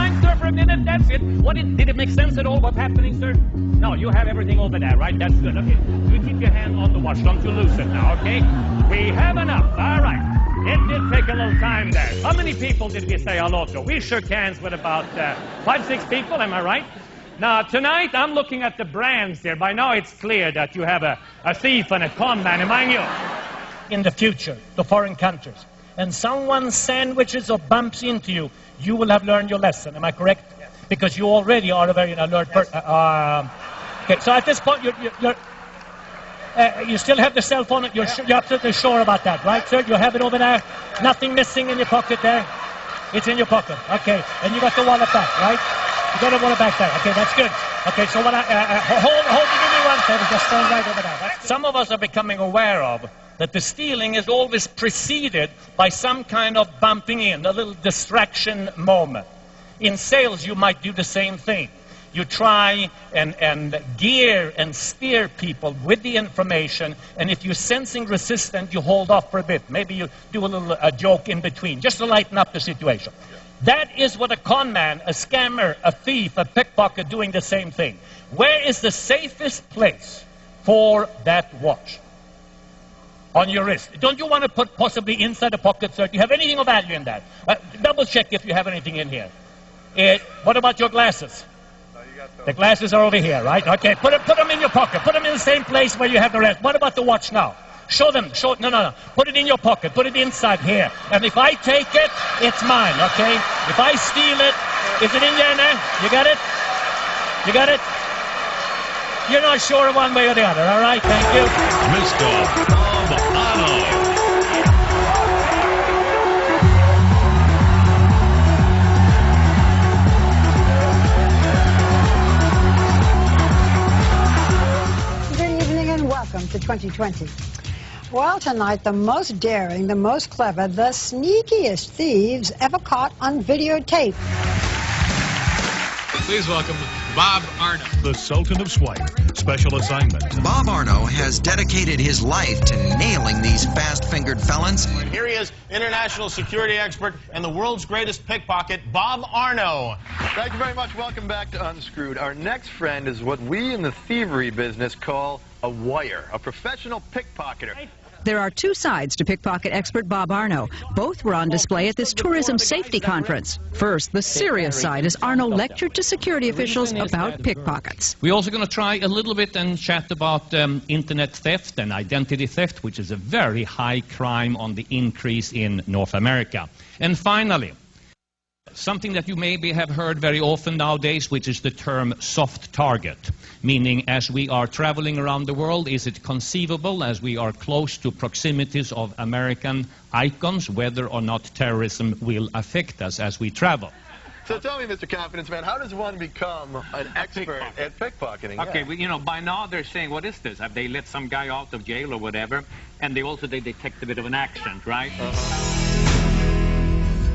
mind, sir, for a minute? That's it. Did it make sense at all what's happening, sir? No, you have everything over there, right? That's good. Okay, you keep your hand on the watch. Don't you lose it now, okay? We have enough. All right. It did take a little time there. How many people did we say hello to? We shook hands with about 5, 6 people, am I right? Now, tonight, I'm looking at the brands here. By now, it's clear that you have a thief and a con man, among you. In the future, to foreign countries, and someone sandwiches or bumps into you, you will have learned your lesson, am I correct? Yes. Because you already are a very alert person. Okay, so at this point, you still have the cell phone. You're absolutely sure about that, right, sir? You have it over there. Nothing missing in your pocket there. It's in your pocket. Okay, and you got the wallet back, right? You got the wallet back there. Okay, that's good. Okay, so what hold, give me one favor. Just stand right over there. Some of us are becoming aware of that the stealing is always preceded by some kind of bumping in, a little distraction moment. In sales, you might do the same thing. You try and gear and steer people with the information, and if you're sensing resistance, you hold off for a bit. Maybe you do a little joke in between, just to lighten up the situation. Yeah. That is what a con man, a scammer, a thief, a pickpocket doing the same thing. Where is the safest place for that watch? On your wrist. Don't you want to put possibly inside the pocket, sir? Do you have anything of value in that? Double check if you have anything in here. What about your glasses? The glasses are over here, right? Okay, put them in your pocket. Put them in the same place where you have the rest. What about the watch now? Show them. No. Put it in your pocket. Put it inside here. And if I take it, it's mine, okay? If I steal it, is it in there now? You got it? You got it? You're not sure one way or the other, all right? Thank you. Mr. Bob Arno. Welcome to 2020. Well, tonight, the most daring, the most clever, the sneakiest thieves ever caught on videotape. Please welcome Bob Arno. The Sultan of Swipe. Special assignment. Bob Arno has dedicated his life to nailing these fast-fingered felons. Here he is, international security expert and the world's greatest pickpocket, Bob Arno. Thank you very much. Welcome back to Unscrewed. Our next friend is what we in the thievery business call a wire, a professional pickpocketer. There are two sides to pickpocket expert Bob Arno. Both were on display at this tourism safety conference. First, the serious side as Arno lectured to security officials about pickpockets. We're also going to try a little bit and chat about internet theft and identity theft, which is a very high crime on the increase in North America. And finally, something that you maybe have heard very often nowadays, which is the term soft target. Meaning, as we are traveling around the world, is it conceivable, as we are close to proximities of American icons, whether or not terrorism will affect us as we travel? So tell me, Mr. Confidence Man, how does one become an expert at pickpocketing? Okay, well, you know, by now they're saying, what is this? Have they let some guy out of jail or whatever? And they detect a bit of an accent, right?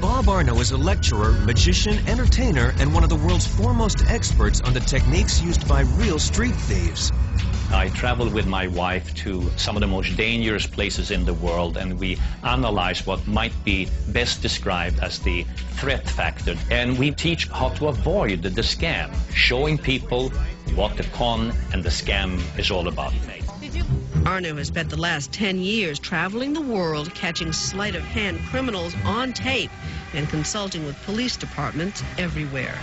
Bob Arno is a lecturer, magician, entertainer, and one of the world's foremost experts on the techniques used by real street thieves. I travel with my wife to some of the most dangerous places in the world, and we analyze what might be best described as the threat factor. And we teach how to avoid the scam, showing people what the con and the scam is all about. Arno has spent the last 10 years traveling the world, catching sleight-of-hand criminals on tape and consulting with police departments everywhere.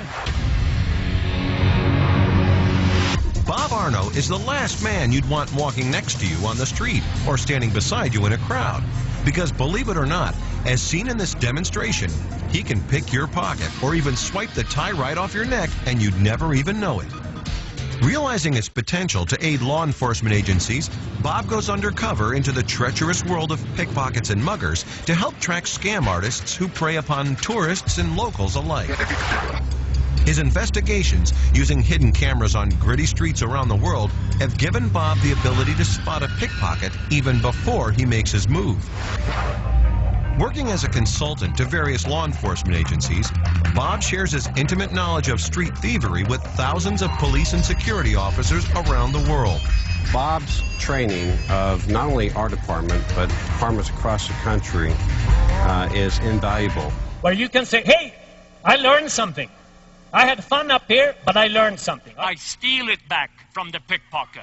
Bob Arno is the last man you'd want walking next to you on the street or standing beside you in a crowd. Because believe it or not, as seen in this demonstration, he can pick your pocket or even swipe the tie right off your neck and you'd never even know it. Realizing its potential to aid law enforcement agencies, Bob goes undercover into the treacherous world of pickpockets and muggers to help track scam artists who prey upon tourists and locals alike. His investigations, using hidden cameras on gritty streets around the world, have given Bob the ability to spot a pickpocket even before he makes his move. Working as a consultant to various law enforcement agencies, Bob shares his intimate knowledge of street thievery with thousands of police and security officers around the world. Bob's training of not only our department, but departments across the country is invaluable. Where you can say, hey, I learned something. I had fun up here, but I learned something. I steal it back from the pickpocket.